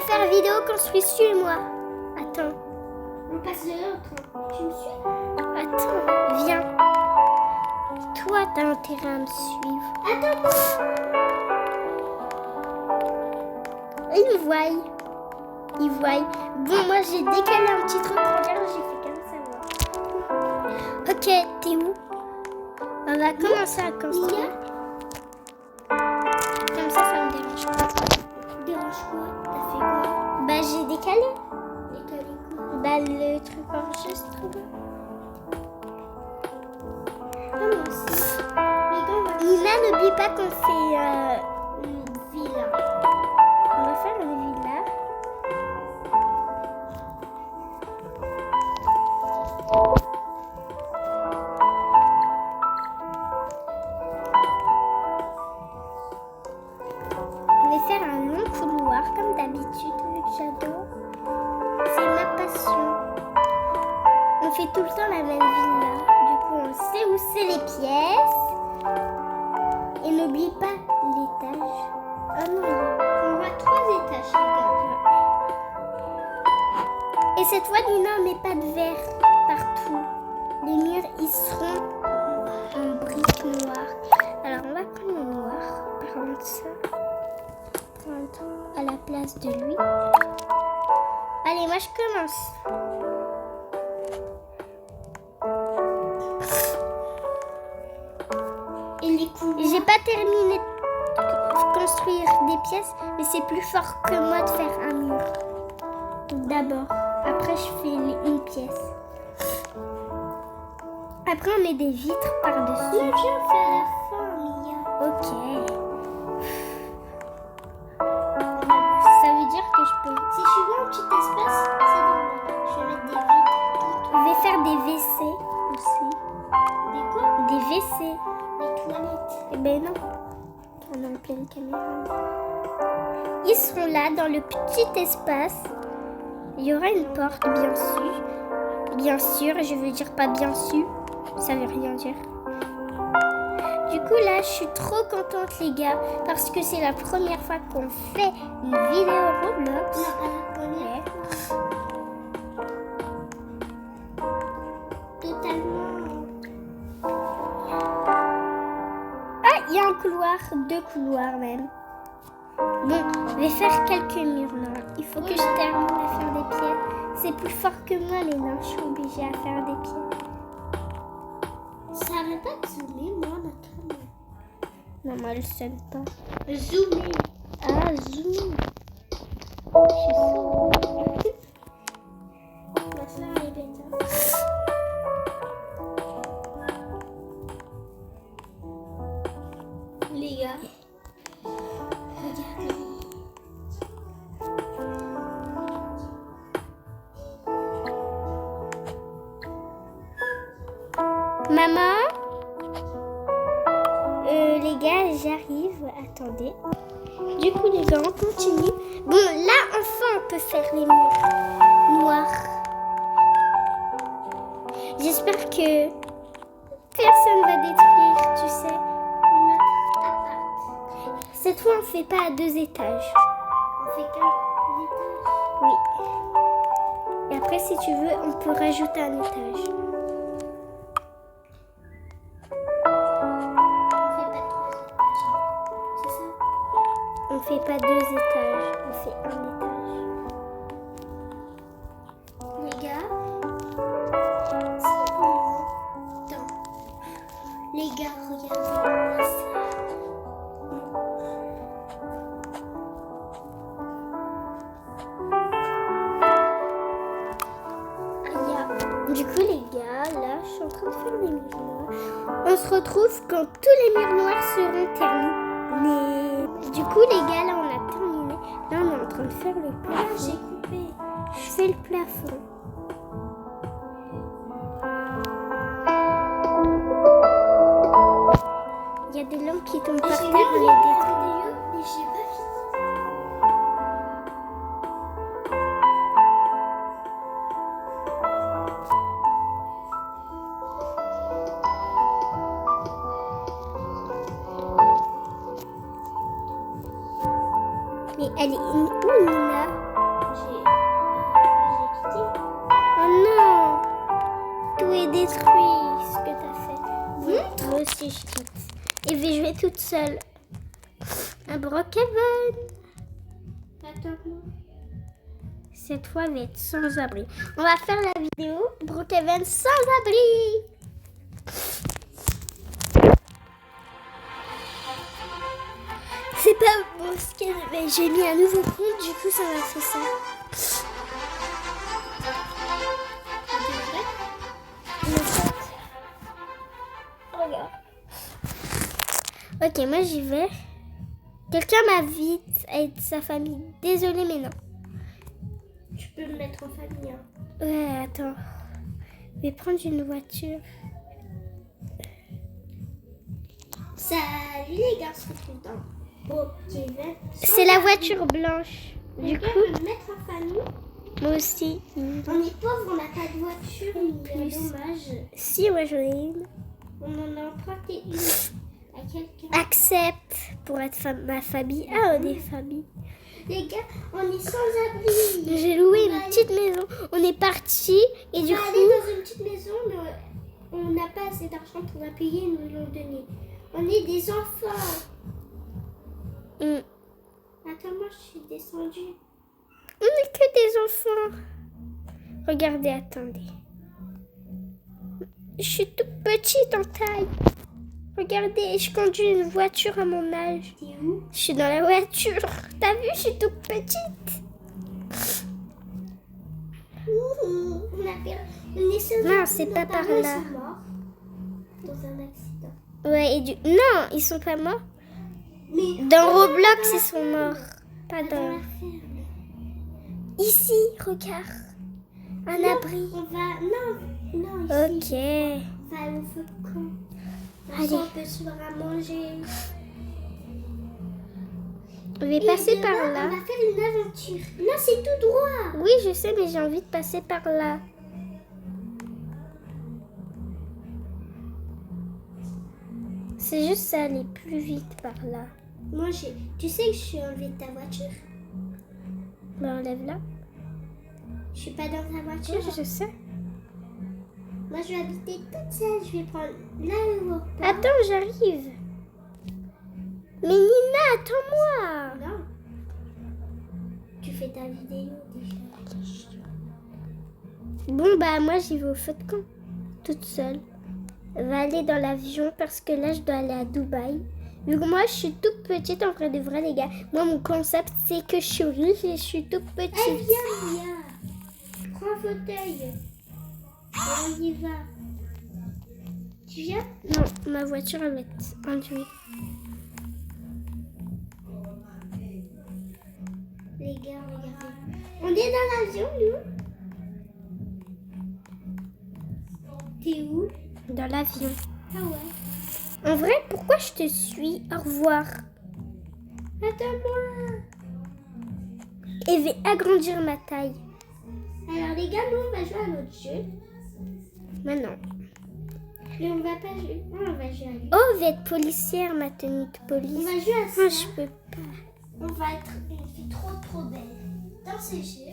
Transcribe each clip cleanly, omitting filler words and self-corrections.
faire vidéo construit, suis-moi. Attends. On passe de l'autre. Tu me suis? Attends, viens. Toi, t'as intérêt à me suivre. Attends. Ils me voient. Ils voient. Bon, moi, j'ai décalé un petit truc. Regarde, j'ai fait comme ça. Ok, t'es où? On va commencer à construire. Comme ça me dérange pas. Dérange quoi? T'as fait quoi? Bah, j'ai décalé. Décalé quoi? Bah, le truc enregistrement. Ah, moi aussi. Mais quand on va Nina, n'oublie pas qu'on fait une villa. on va faire une villa. Je vais faire un long couloir comme d'habitude, vu que j'adore. C'est ma passion. On fait tout le temps la même villa. Du coup, on sait où c'est les pièces. Et n'oublie pas l'étage. Oh non, On voit 3 étages, les gars. et cette fois, Nina, on met pas de verre partout. Les murs, ils seront en briques noires. Alors, on va prendre le noir. Parlant de ça, prendre à la place de lui. Allez, moi, je commence. Et les couloirs. J'ai pas terminé de construire des pièces, mais c'est plus fort que moi de faire un mur. D'abord, après je fais une pièce. Après on met des vitres par-dessus. Mais viens, on fait à la fin, Mia. Ok. Ça veut dire que je peux. Si je veux un petit espace, c'est normal. Je vais mettre des vitres. Je vais faire des WC aussi. Des quoi? Des WC. Des toilettes. Eh ben non. On est en pleine caméra. Ils seront là dans le petit espace. Il y aura une porte, bien sûr. Bien sûr, je veux dire pas bien sûr. Ça veut rien dire. Du coup, là, je suis trop contente, les gars, parce que c'est la première fois qu'on fait une vidéo Roblox. Non, à la première. Totalement. Ah, il y a un couloir, 2 couloirs même. Bon, je vais faire quelques murs là. Il faut que je termine à faire des pieds. C'est plus fort que moi, les nains. Je suis obligée à faire des pieds. Ça arrête pas de zoomer, moi, ma caméra. Non, moi, elle sonne pas. Zoomer. Ah, zoom. Je suis sourde. Ma soeur, elle est bête. Hein. Les gars, regardez. Maman, les gars, j'arrive. Attendez. Du coup, les gars, on continue. Bon, là, enfin, on peut faire les murs noirs. J'espère que personne va détruire, tu sais. Notre appart. Cette fois, on fait pas à 2 étages. On fait qu'un étage. Oui. Et après, si tu veux, on peut rajouter un étage. On fait pas 3 étages. C'est ça? On fait pas 2 étages, on fait un étage. Les gars, c'est bon. Attends. Les gars, regardez-moi ça. Du coup, les gars, là, je suis en train de faire des murs noirs. On se retrouve quand tous les murs noirs seront terminés. Du coup, les gars, là, on a terminé. Là, on est en train de faire le Ah, plafond. j'ai coupé. Je fais le plafond. Il y a des lampes qui tombent par terre, J'ai on vu les la détruit. vidéo, mais j'ai pas fini. Mais elle est où, Nina? J'ai quitté. Oh non! Tout est détruit, ce que t'as fait. Moi aussi, je quitte. Et je vais jouer toute seule. Un Brookhaven. Attends-moi. Cette fois, elle va être sans abri. On va faire la vidéo Brookhaven sans abri. C'est pas beau ce qu'elle avait. J'ai mis un nouveau compte, du coup, ça m'a fait ça. Regarde. Ok, moi j'y vais. Quelqu'un m'invite à être sa famille. Désolée, mais non. Tu peux me mettre en famille. Hein. Ouais, attends. Je vais prendre une voiture. Salut les gars, c'est tout le temps. Brookhaven. C'est la voiture blanche. Du Quelqu'un coup, peut me mettre en famille. moi aussi. On est pauvres, on n'a pas de voiture. Mais Plus. dommage. Si, ouais, j'en ai une. On en a emprunté une à quelqu'un. Accepte pour être ma famille. Ah, on est famille. Les gars, on est sans abri. J'ai loué On une va petite maison. On est parti et aller- du on va aller coup, dans une petite maison, mais on n'a pas assez d'argent pour la payer, ils nous l'ont donné. On est des enfants. Attends, moi je suis descendue. on n'est que des enfants. Regardez, attendez. Je suis toute petite en taille. Regardez, je conduis une voiture à mon âge. T'es où? Je suis dans la voiture. T'as vu, je suis toute petite. On est sauvés. Non, c'est pas Nos par parents, là. ils sont morts dans un accident. Ouais, non, ils sont pas morts. Mais Dans Roblox, ils sont morts. Pas dans dans... la ferme. Ici, regarde. Un Non, abri. On va. Non, ici. Ok. On va aller au feu de camp. Allez. On peut se faire à manger. On va Et passer demain, par là. On va faire une aventure. Non, c'est tout droit. Oui, je sais, mais j'ai envie de passer par là. C'est juste ça, aller plus vite par là. Moi, tu sais que je suis enlevée de ta voiture. Ben, enlève-la. Je suis pas dans ta voiture. Oui, je sais. Moi, je vais habiter toute seule. Je vais prendre l'aéroport. Attends, j'arrive. Mais Nina, attends-moi. Non. Tu fais ta vidéo déjà. Bon, bah, moi, j'y vais au feu de camp. Toute seule. Va aller dans l'avion parce que là, je dois aller à Dubaï. Vu que moi, je suis toute petite en vrai de vrai, les gars. Moi, mon concept, c'est que je suis riche et je suis toute petite. Eh, viens. Prends un fauteuil. Et on y va. Tu viens? Non, ma voiture, elle va être conduite. Les gars, regardez. On est dans l'avion, nous. T'es où? Dans l'avion. Ah ouais. En vrai, pourquoi je te suis? Au revoir. Attends-moi. Et je vais agrandir ma taille. Alors les gars, nous on va jouer à notre jeu. Maintenant. Mais on va pas jouer. Non, on va jouer à lui. Oh, je vais être policière, ma tenue de On police. va jouer à ça. Moi, je peux pas. On va être une fille trop belle. Dans ce jeu.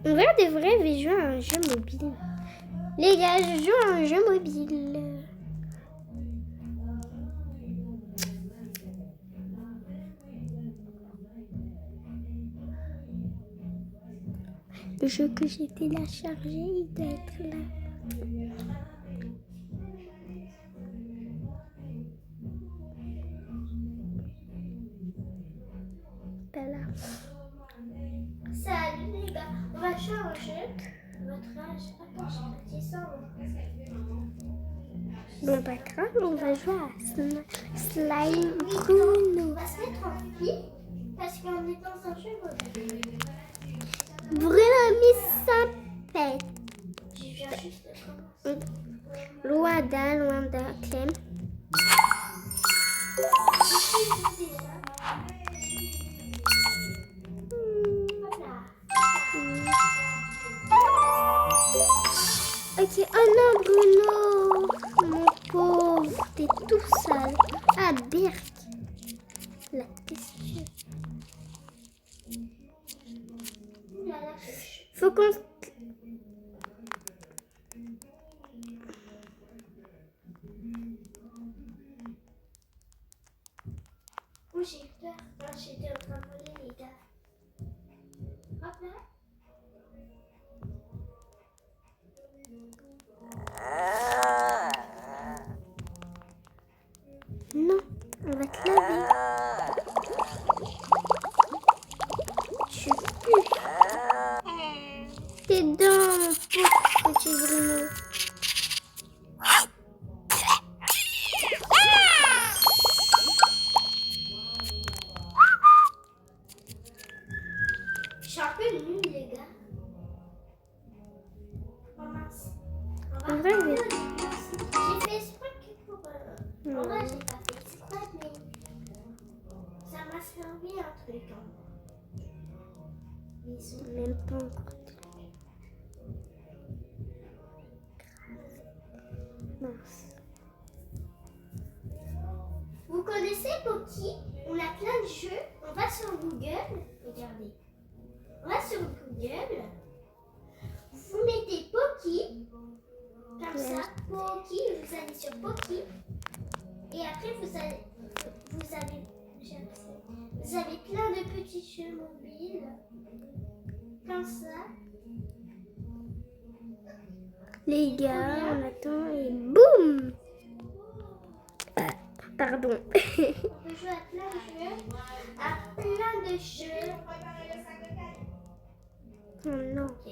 En vrai, de vrai, je vais jouer à un jeu mobile. Les gars, je joue à un jeu mobile. Le jeu que j'ai téléchargé, il doit être là. Pas là. Salut les gars. On va jouer à un jeu. Votre âge. Attends, j'ai pas dit ça en français. Bon, pas grave, on va jouer à Slime On Bruno. va se mettre en fille. Parce qu'on est dans un jeu mobile. Bruno Miss Sampette. Je viens juste de commencer. Loin d'un Clem. Hop là. Ok, oh non Bruno, mon pauvre, t'es tout sale. Ah Berk, la question. Faut qu'on... Oh, j'ai peur. Non, j'étais en train de voler, les gars. Hop là. Non, on va te laver. Je pue. Tes dents, pauvre petit Bruno. Je suis un peu nulle, les gars. Oh mince. En vrai, mais... J'ai fait exprès pour... En vrai, j'ai pas fait exprès, mais... Ça m'a servi un truc. Hein. Ils sont... Même pas encore. Mince. Vous connaissez Poki? On a plein de jeux. On va sur Google. Regardez. On va sur Google. Vous mettez Poki. Comme ça. Poki. Vous allez sur Poki. Et après, vous avez plein de petits jeux mobiles. Comme ça. Les gars, on attend et boum. Pardon. On peut jouer à plein de jeux. Oh non. Ok.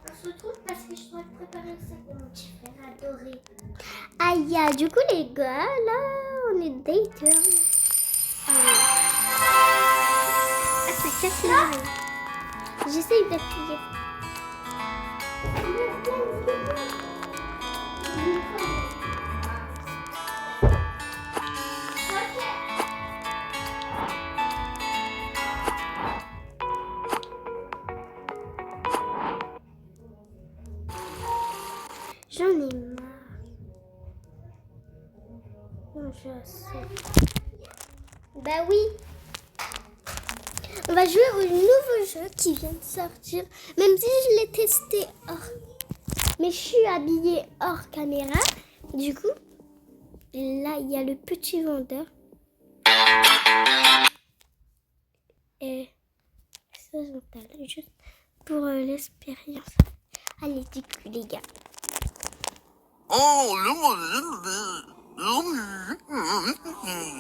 On se retrouve parce que je dois préparer le sac de mon petit frère adoré. Aïe, du coup les gars, là, on est daters. Ah, ça casse la main. J'essaye d'appuyer. J'en ai marre. Non, je sais. Bah oui. On va jouer au nouveau jeu qui vient de sortir. Même si je l'ai testé hors. Mais je suis habillée hors caméra. Du coup, là, il y a le petit vendeur. Et ça, j'entends juste pour l'expérience. Allez, du coup, les gars.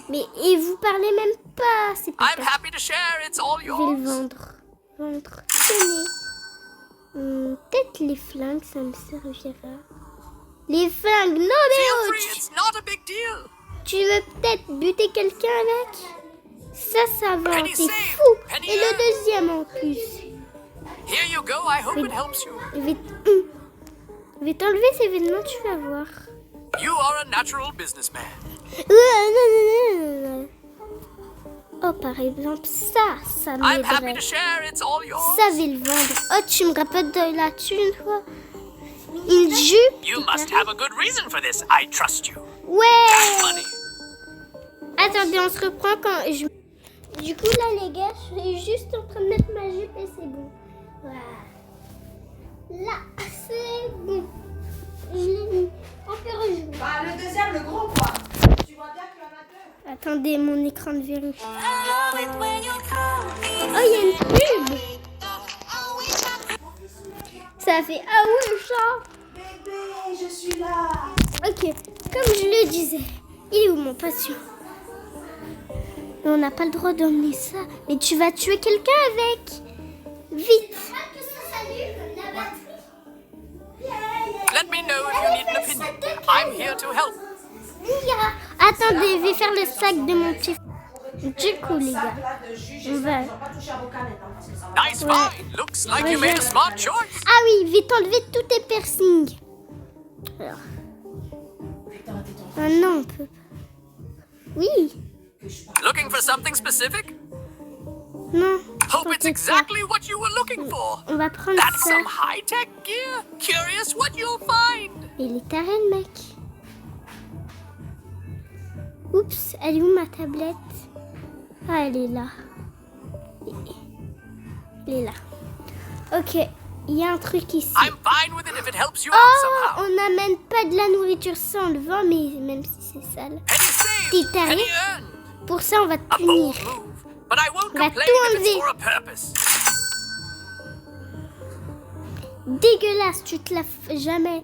Mais et vous parlez même pas, c'est pas I'm happy to share, it's all Je vais le yours. vendre. Tenez. Peut-être les flingues, ça me servira. Les flingues, non mais Feel oh, free, it's not a big deal. tu veux peut-être buter quelqu'un avec? Ça va, Penny t'es saved, fou. penny Et le earned. deuxième en plus. Here you go, I hope it helps you. Je vais t'enlever ces vêtements, tu vas voir. You are a natural businessman. Oh, par exemple, ça I'm happy m'aiderait. to share, it's all yours. Ça, je vais le vendre. Oh, tu me rappelles de la thune, toi? Une jupe? You must have a good reason for this. I trust you. Ouais! Money. Attendez, on se reprend quand je... Du coup, là, les gars, je suis juste en train de mettre ma jupe et c'est bon. Voilà. Là, c'est bon. Je l'ai mis. On peut rejouer. Bah, le deuxième, le gros, quoi. Tu vois bien qu'il y en a deux. Attendez, mon écran de verrouille. Oh, il y a une pub. Ça fait ah oui, le chat. Bébé, je suis là. Ok, comme je le disais, il est où mon patient? Mais on n'a pas le droit d'emmener ça. Mais tu vas tuer quelqu'un avec. Vite. Let me know if you need an opinion. I'm here to help. Attendez, je vais faire le sac de mon petit. Du coup, les gars, Là, de juge, on va. ils ont pas touché à vos canettes, hein, parce que ça va. Nice find. Looks like you made a smart choice. Ah oui, vite enlever tous tes piercings. Alors. Ah non, on peut pas. Oui. Looking for something specific? Non. Hope it's t'inquiète pas. exactly what you were looking for. On va prendre That's ça. some high-tech gear. Curious what you'll find. Il est taré, le mec. Oups, elle est où ma tablette? Ah, elle est là. Elle est là. Ok, Il y a un truc ici. I'm fine with it if it helps you out Oh, somehow. on n'amène pas de la nourriture sans le vent, mais même si c'est sale. Penny saved, T'es taré? penny earned. Pour ça, on va te A punir. bold move, but I won't On va complain tout if it's enlever. for a purpose. Dégueulasse, tu te laves jamais.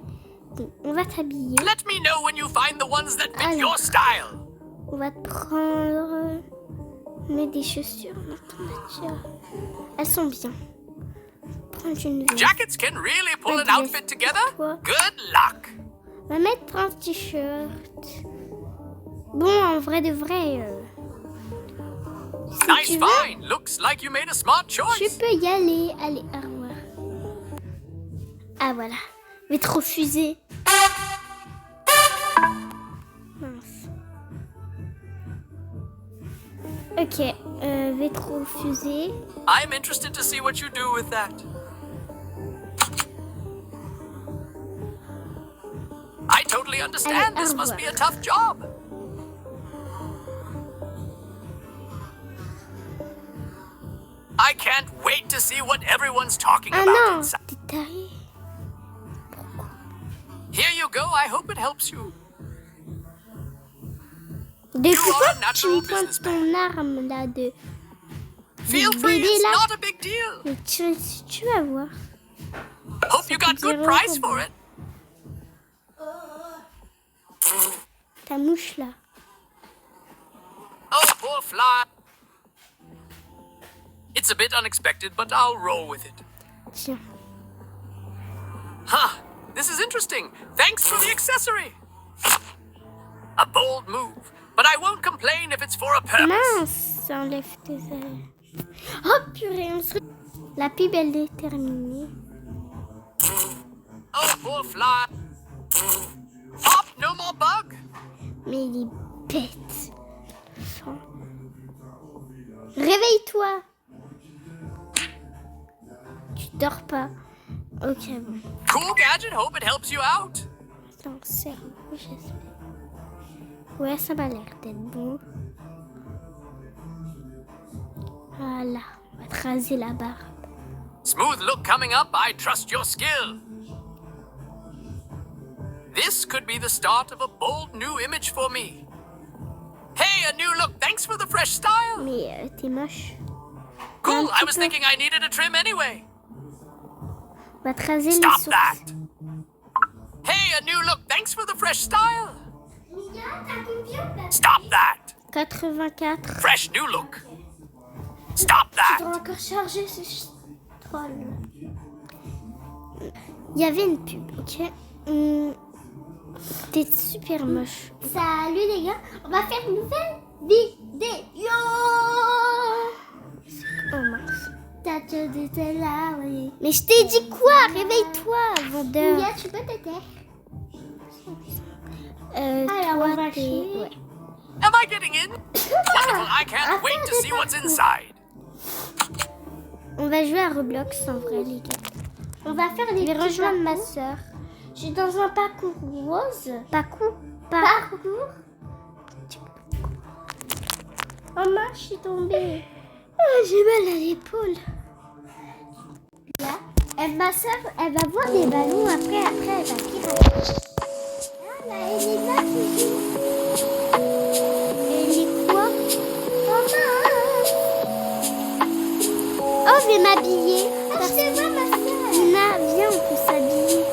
Bon, on va t'habiller. Let me know when you find the ones that fit Alors. your style. On va te prendre... Mets des chaussures dans ton nature. Elles sont bien. Prendre une veste. Jackets can really pull Pas an de outfit veste. together. Quoi? Good luck. On va mettre un t-shirt. Bon, en vrai de vrai... si Nice tu veux, find. Looks like you made a smart tu choice. peux y aller. Allez, au revoir. Ah, voilà. Je vais te refuser. Mince. Ok, je vais te refuser. I'm interested to see what you do with that. I totally understand. Allez, This au must be a revoir. tough job. I can't wait to see what everyone's talking Ah about non, inside. t'es taré. Here you go. I hope it helps you. Depuis You are quand a tu natural me pointes businessman. ton arme là de... Feel free. bébé, It's là. not a big deal. Mais tu vas voir. Hope you got good zéro price euros. for it. Ta mouche là. Oh, poor fly. It's a bit unexpected, but I'll roll with it. Tiens. Huh. This is interesting. Thanks for the accessory. A bold move, but I won't complain if it's for a purpose. Mince, ça enlève tes ailes. Oh purée, on se... La pub elle est terminée. Oh, poor fly. Hop, no more bug. Mais il est bête. Enfin. Réveille-toi. Tu dors pas. Ok, bon. Cool gadget. Hope it helps you out. Attends, cerveau, j'espère. Ouais, ça m'a l'air d'être bon. Voilà, on va te raser la barbe. Smooth look coming up. I trust your skill. This could be the start of a bold new image for me. Hey, a new look. Thanks for the fresh style. Mais t'es moche. Cool. petit I was peu. thinking I needed a trim anyway. On va te raser les Stop sourcils. that. Hey, a new look. Thanks for the fresh style. Mia, t'as combien de Stop that. 84. Fresh new look. Stop Tu that. dois encore charger ce troll. Il y avait une pub, ok. T'es super moche. Salut les gars, on va faire une nouvelle vidéo. Oh mince. T'as déjà été là, oui. Mais je t'ai dit quoi? Réveille-toi, vendeur. Mia, tu peux te taire? Toi, on va t'es... chier. Ouais. Am I getting in? Wonderful. I can't wait to see what's inside. On va jouer à Roblox en vrai, les gars. On va faire Je des vais petits rejoindre ma parcours. soeur. Je suis dans un parcours rose. Parcours. Parcours. Oh mince, je suis tombée. Oh, j'ai mal à l'épaule. Là, ma soeur, elle va voir des ballons. Après, elle va pirater. Ah, là, elle est là, Fifi. Elle est quoi? Oh mince. Oh, je vais m'habiller. Ah, je te vois, ma soeur. Nina, viens, on peut s'habiller.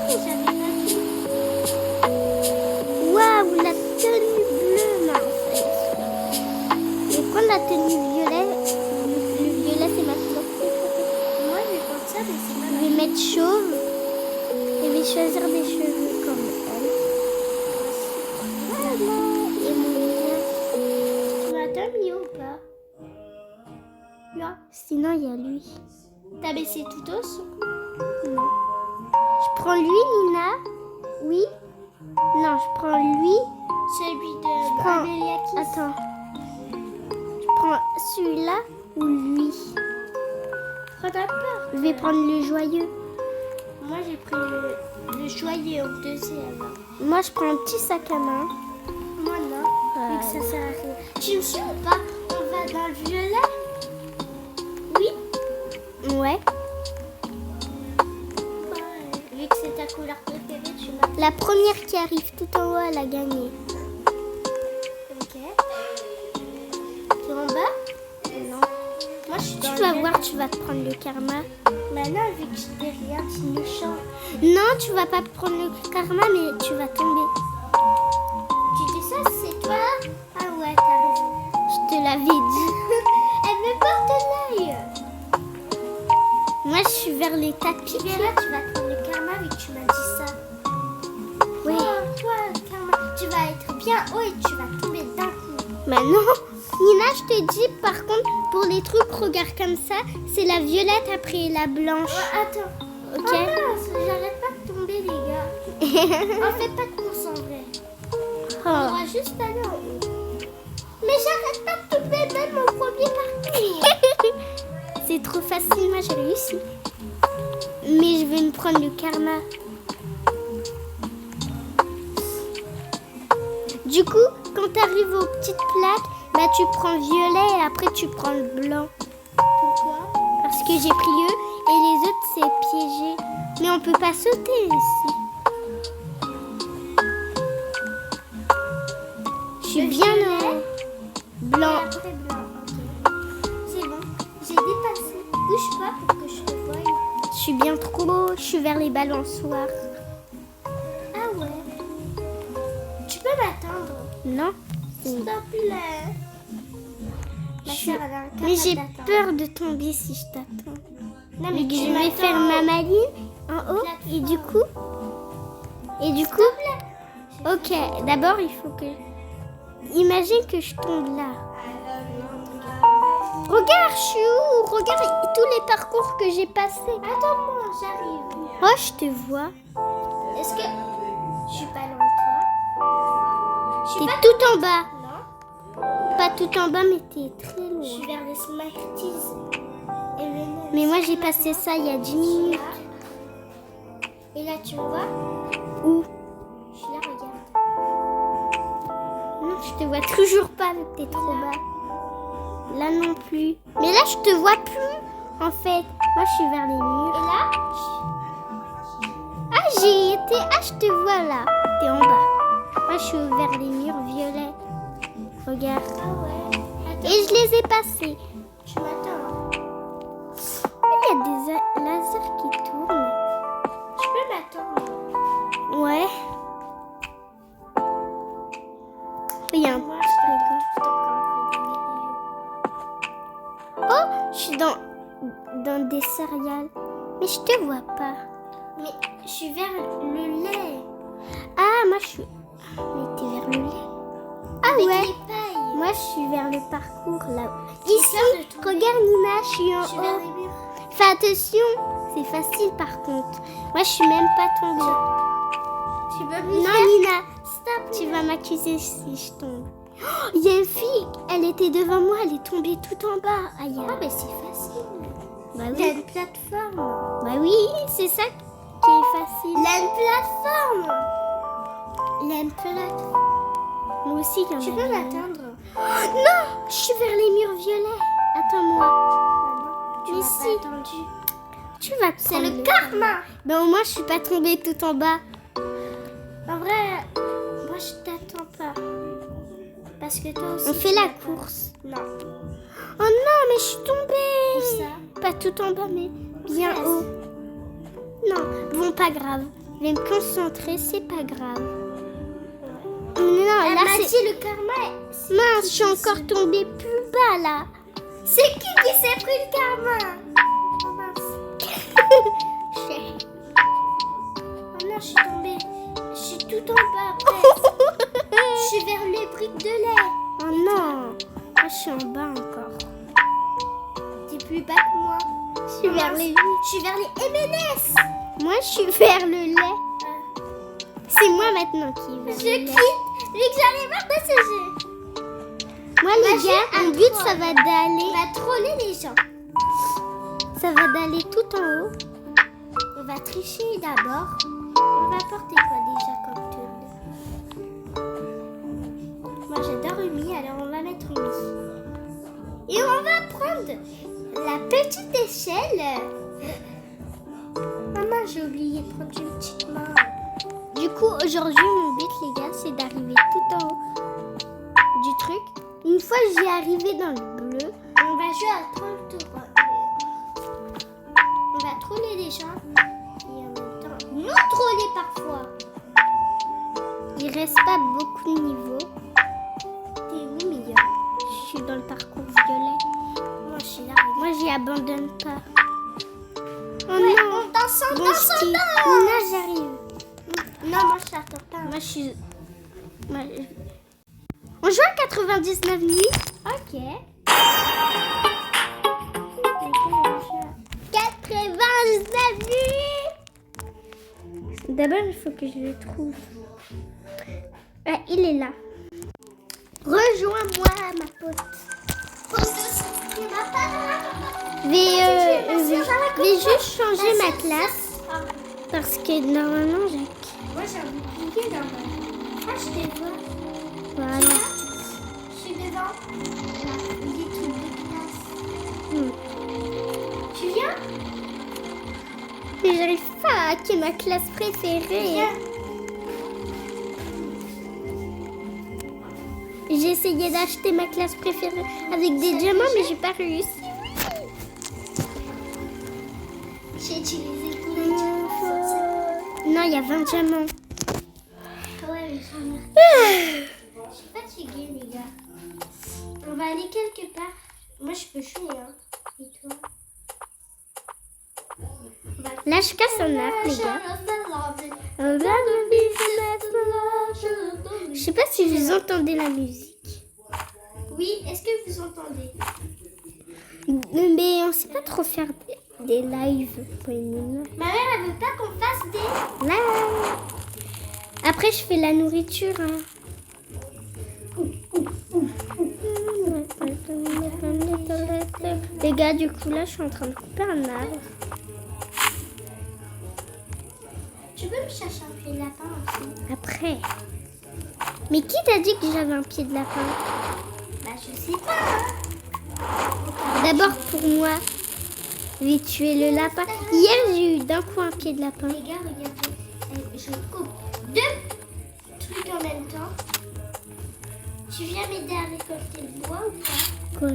J'avais pas vu. Waouh, la tenue bleue, mince. Je vais prendre la tenue violet. Le violet, c'est ma couleur. Moi, je vais prendre ça, mais c'est pas Je vais mettre chauve. Et je vais choisir des cheveux comme elle. Et mon lien. Tu m'attends, Mio, ou pas? Là. Sinon, il y a lui. T'as baissé tout au son? Non. Je prends lui, Nina. Oui. Non, je prends lui. Celui de prends- Amelia qui... Attends. Je prends celui-là ou lui. Prends ta peur. Je vais prendre le joyeux. Moi, j'ai pris le joyeux en deuxième. Moi, je prends un petit sac à main. Moi, non. Vu que ça sert à rien. Tu me suis ou pas? On va dans le violet? Oui. Ouais. première qui arrive tout en haut, elle a gagné. Ok. Tu es en bas? Non. Moi, je suis dans Tu vas voir, tu vas te prendre le karma. Bah non, vu que je t'ai rien, tu me chantes. Non, tu vas pas te prendre le karma, mais tu vas tomber. Tu dis ça, c'est toi? Ah ouais, t'as raison. Je te l'avais dit. Elle me porte l'œil. Moi, je suis vers les tapis. Tu verras, tu vas prendre le karma vu que tu m'as dit ça. Oui. Oh, toi, karma, tu vas être bien haut et tu vas tomber d'un coup. Bah non. Nina, je te dis, par contre, pour les trucs, regarde comme ça, c'est la violette après la blanche. Oh, attends. Ok. Oh mince, j'arrête pas de tomber, les gars. On fait pas de course en vrai. On Oh. va juste aller en haut. Mais j'arrête pas de tomber, même au premier parcours. C'est trop facile, moi j'ai réussi. Mais je vais me prendre le karma. Du coup, quand tu arrives aux petites plaques, bah tu prends violet et après tu prends le blanc. Pourquoi? Parce que j'ai pris eux et les autres c'est piégé. Mais on peut pas sauter ici. Je suis bien en blanc. Et après blanc, ok. C'est bon, j'ai dépassé. Bouge pas pour que je te voie. Je suis bien trop haut. Je suis vers les balançoires. Ah ouais. Tu peux m'attendre? Non. S'il te plaît. Ma Je- sœur, elle a un Mais j'ai capable d'attendre. peur de tomber si je t'attends. Non, Mais tu je vais m'attends. faire ma maline en haut et du coup. Ok, d'abord il faut que. Imagine que je tombe là. Regarde, je suis où? Regarde tous les parcours que j'ai passés. Attends-moi, j'arrive. Oh, je te vois. Est-ce que je suis pas loin de toi? Je suis T'es pas tout en bas. Non. Pas tout en bas, mais t'es très Je loin. suis vers les Smarties. Et le nom. Mais moi j'ai passé ça il y a 10 minutes. Et là, tu me vois? Où? Je suis là, regarde. Non, je te vois toujours pas vu que t'es trop bas. Là non plus. Mais là je te vois plus. En fait, moi je suis vers les Et murs. là? Ah, j'ai été. Ah, je te vois là. T'es en bas. Moi je suis vers les murs violets. Regarde. Ah ouais. Attends, Et je les ai passés. tu m'attends. Il y a des lasers qui tournent. Tu peux m'attendre. Ouais. Il y a un Moi, truc. je t'attends tout le temps quand on fait des vidéos. Oh, je suis dans des céréales. Mais je te vois pas. Mais je suis vers le lait. Ah, moi je suis. Mais t'es vers le lait. Ah Avec ouais. les pailles. Moi je suis vers le parcours là. J'ai Ici, peur de tomber. regarde Nina, je suis en Je suis vers haut. les murs. Fais attention, c'est facile par contre. Moi je suis même pas tombée. Tu peux Non Nina, stop, tu vas m'accuser si je tombe. Oh, il y a une fille, elle était devant moi, elle est tombée tout en bas. Aïe. Ah, mais c'est facile. Bah Il y a oui. une plateforme. Bah oui, c'est ça qui est facile. Il y a une plateforme. Il y a une plateforme. Moi aussi, il y en a Tu peux une. m'atteindre? Oh, non, je suis vers les murs violets. Attends-moi. Tu Mais m'as si. pas attendu. Tu vas C'est prendre le karma. Ben au moins, je suis pas tombée tout en bas. En vrai, moi je t'attends pas. Parce que toi aussi. On fait la course. Non. Oh non, mais je suis tombée. Où ça? Pas tout en bas, mais bien Presque. haut. Non, bon, pas grave. Je vais me concentrer, c'est pas grave. Non, Elle là m'a c'est... dit le karma. Mince, je suis encore tombée plus bas là. C'est qui s'est pris le karma? Oh mince. Oh non, je suis tombée. Je suis tout en bas presque. Je suis vers les briques de lait. Oh non, moi, je suis en bas encore. T'es plus bas que moi. Je suis vers les... Je suis vers les M&S. Moi, je suis vers le lait. C'est moi maintenant qui vais vers Je le quitte. lait. Vu que j'allais voir de ce jeu. Moi, les Vas-y, gars, à mon but, toi. ça va d'aller... On va troller les gens. Ça va d'aller tout en haut. On va tricher d'abord. On va porter quoi déjà comme tenue? Moi j'adore Umi, alors on va mettre Umi. Et on va prendre la petite échelle. Maman, j'ai oublié de prendre une petite main. Du coup, aujourd'hui, mon but, les gars, c'est d'arriver tout en haut du truc. Une fois que j'y arrivé dans le bleu, On va jouer à 30 tours. On va troller les gens. Et en même temps, nous troller parfois. il reste pas beaucoup de niveaux. T'es où, Mia? Je suis dans le parcours violet. Moi, je suis là. Moi, j'y abandonne pas. Oh Ouais, non! on danse, on Bon danse, on ski. danse. Là, j'arrive. Non, moi, je t'attends pas. Moi, je suis... On joue à 99 nuits? Ok. 99 nuits! D'abord, il faut que je le trouve. Ah, il est là. Rejoins-moi, ma pote. Je vais juste changer ma classe parce que normalement, j'ai... Moi, j'ai un bouclier dans ma... Ah, je te vois. Voilà. Je suis devant. Là, des trucs de classe. Hmm. Tu viens? Mais j'arrive pas à hacker ma classe préférée. Viens. J'ai essayé d'acheter ma classe préférée avec des diamants, mais j'ai pas réussi. J'ai utilisé tous les diamants. Non, il y a 20 diamants. Ouais, mais j'en ai... Je suis fatiguée, les gars. On va aller quelque part. Moi, je peux jouer, hein. Et toi? Là, je casse un arbre, les gars. Je sais pas si vous entendez la musique. Oui, est-ce que vous entendez? Mais on sait pas trop faire des lives. Ma mère, elle veut pas qu'on fasse des... Là. Après, je fais la nourriture. Hein. Les gars, du coup, là, je suis en train de couper un arbre. Tu peux me chercher un pied de lapin aussi? Après. Mais qui t'a dit que j'avais un pied de lapin? Bah, je sais pas. Hein. D'abord pour moi, je vais tuer le lapin. Hier, j'ai eu d'un coup un pied de lapin. Les gars, regardez. Je coupe 2 trucs en même temps. Tu viens m'aider à récolter le bois ou pas? Quoi?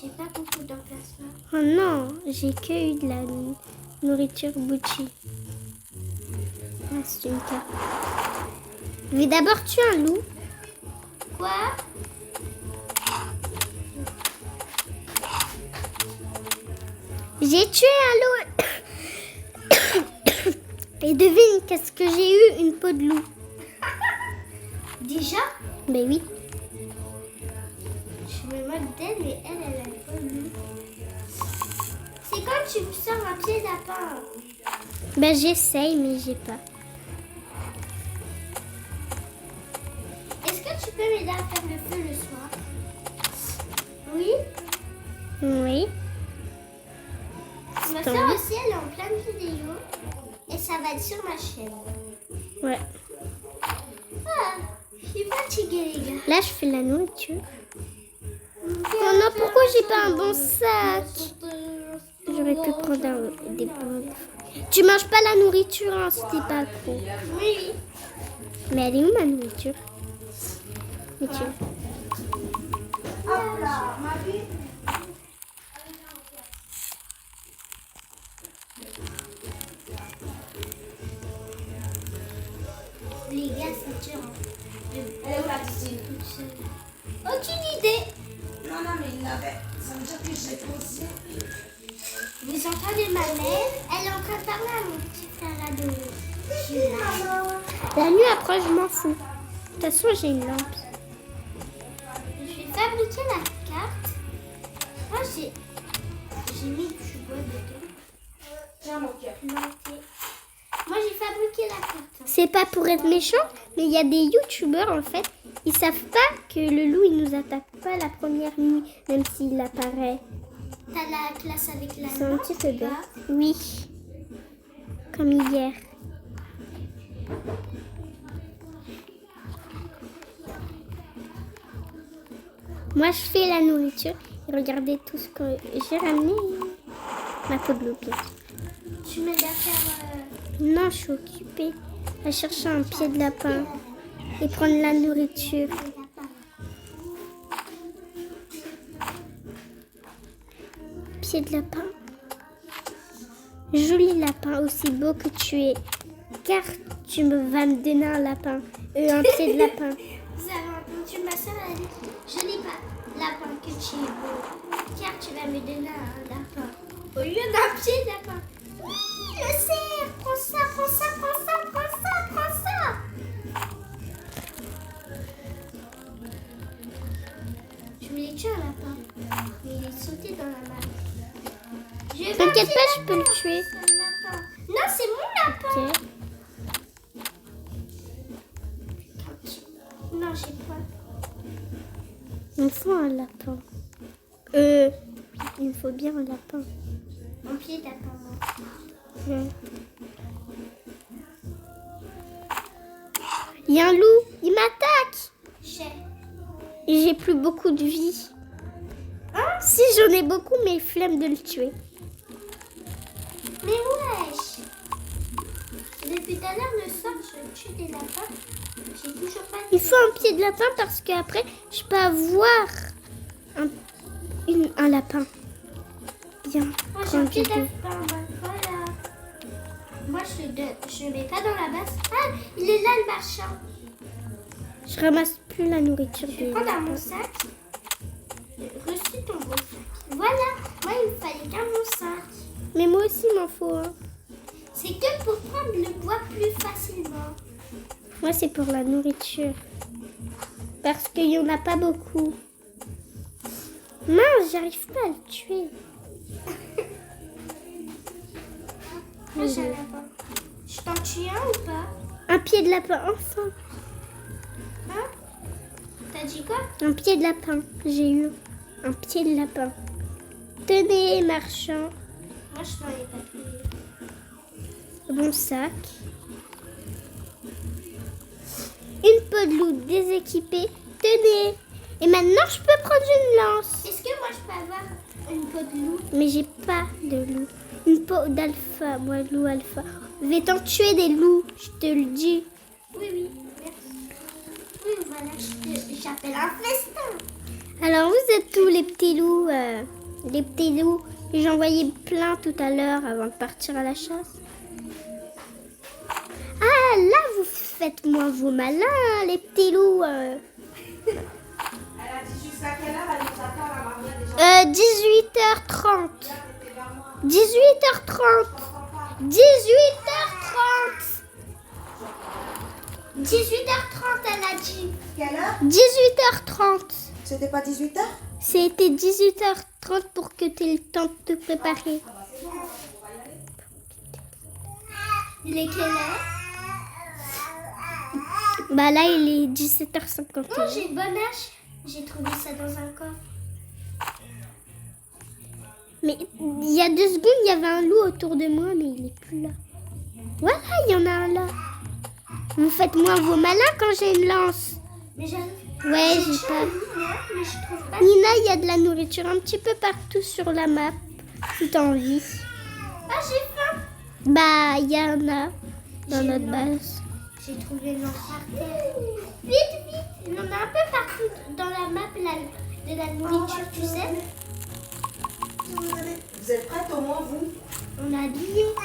J'ai pas beaucoup d'emplacement. Oh non, j'ai que eu de la nourriture bouchie. Ah, c'est une carte. Je vais d'abord tuer un loup. Quoi? J'ai tué un loup. Et devine, qu'est-ce que j'ai eu? Une peau de loup. Déjà? Ben oui. Je me moque d'elle, mais elle a pas lu. C'est quand tu me sors un pied de lapin. Ben j'essaye, mais j'ai pas. Est-ce que tu peux m'aider à faire le feu le soir? Oui. Oui. Ma Tant soeur mieux. aussi, elle est en pleine vidéo. Et ça va être sur ma chaîne. Ouais. Ah, je suis fatiguée, les gars. Là, je fais la nourriture. Oh non, pourquoi j'ai pas un bon sac? J'aurais pu prendre des pommes. Tu manges pas la nourriture, hein, c'était pas trop. Oui. Mais elle est où ma nourriture? Mais tu... Hop là, ma vie. Les gars, c'est dur. Elle est où la piscine? Aucune idée. Non, non, mais il l'avait. Ça veut dire que j'ai posé. Vous entendez ma mère? Elle est en train de parler à mon petit frère ado. La nuit approche, je m'en fous. De toute façon, j'ai une lampe. Je vais fabriquer la carte. Moi, j'ai mis du bois dedans. Tiens, mon cœur. Planté. Moi, j'ai fabriqué la carte. C'est pas pour être méchant, mais il y a des youtubeurs en fait, ils savent pas que le loup il nous attaque pas la première nuit, même s'il apparaît. T'as la classe avec la C'est un lampe, petit peu tu vois? bête. Oui, comme hier. Moi je fais la nourriture et regardez tout ce que j'ai ramené. Ma peau de loup, bien sûr. Tu m'aides à faire Non, je suis occupée à chercher un pied de lapin et prendre la nourriture. Pied de lapin. Joli lapin, aussi beau que tu es, car tu vas me donner un lapin, un pied de lapin. Vous avez entendu ma soeur, elle dit, je n'ai pas lapin que tu es beau, car tu vas me donner un lapin au lieu d'un pied de lapin. Je sais, prends ça, prends ça, prends ça, prends ça, prends ça. Je voulais tuer un lapin, mais il est sauté dans la malle. T'inquiète pas, je peux le tuer. Non, c'est mon lapin. Ok. Non, j'ai pas. Il me faut un lapin. Il me faut bien un lapin. Mon pied de lapin. Ouais. Il y a un loup, il m'attaque. J'ai plus beaucoup de vie. Si j'en ai beaucoup, mais flemme de le tuer. Mais wesh! Depuis tout à l'heure, le soir, je tue des lapins. J'ai toujours pas. Il faut un pied de lapin parce qu'après, je peux avoir un lapin. Bien. Moi, j'ai un pied de grandi. lapin. Voilà. Moi, je le mets pas dans la base. Ah, il est là, le marchand. Je ramasse plus la nourriture Je vais des prendre dans lapins. mon sac. Reçu ton beau sac. Voilà. Moi, il me fallait qu'un mon sac. Mais moi aussi, il m'en faut un. C'est que pour prendre le bois plus facilement. Moi, c'est pour la nourriture. Parce qu'il n'y en a pas beaucoup. Mince, j'arrive pas à le tuer. Moi, j'ai un lapin. Je t'en tue un ou pas? Un pied de lapin, enfin. Hein? T'as dit quoi? Un pied de lapin. J'ai eu un pied de lapin. Tenez, marchand. Moi, je t'en ai pas pris. Bon sac. Une peau de loup déséquipée. Tenez. Et maintenant, je peux prendre une lance. Est-ce que moi, je peux avoir une peau de loup? Mais j'ai pas de loup. Une peau d'alpha. Moi, loup alpha. Je vais t'en tuer des loups. Je te le dis. Oui, oui, merci. Oui, voilà, j'appelle un festin. Alors, vous êtes tous les petits loups. Les petits loups. J'en voyais plein tout à l'heure avant de partir à la chasse. Ah, là, vous faites moins vos malins, les petits loups. Elle a dit jusqu'à quelle heure elle nous attend la maman déjà? 18h30. 18h30. 18h30. 18h30, elle a dit. Quelle heure? 18h30. C'était pas 18h? C'était 18h30 pour que tu aies le temps de te préparer. Il est quelle heure? Bah là, il est 17h51. Oh, j'ai bon âge. J'ai trouvé ça dans un coffre. Mais il y a 2 secondes, il y avait un loup autour de moi, mais il est plus là. Voilà, il y en a un là. Vous faites moins vos malins quand j'ai une lance. Mais j'arrive. Ouais, J'ai j'ai tué pas. un loup, mais je trouve pas. Nina, il y a de la nourriture un petit peu partout sur la map. Si t'as envie. Ah, j'ai faim. Bah, il y en a dans notre base. J'ai trouvé une lance par terre. Vite, vite. Il y en a un peu partout dans la map de la nourriture, tu sais. Vous êtes prêtes au moins, vous? On a habillé. Ah,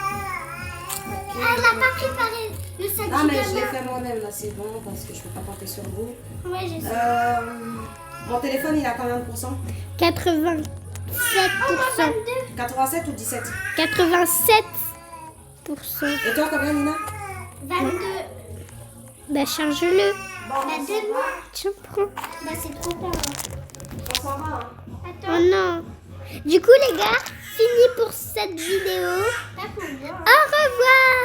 elle n'a pas préparé le sac Ah, du mais je l'ai gamin. fait moi-même, là, c'est bon, parce que je peux pas compter sur vous. Ouais, je sais. Mon téléphone, il a combien de pourcents? 87%. 87 ou 17? 87%. Et toi, combien, Nina? 22. Bah, charge-le. Bah, donne-moi. Tiens, prends. Bah, c'est trop bien. On s'en va, hein? Oh Attends, non. Du coup, les gars, fini pour cette vidéo. pas pour moi. Au revoir.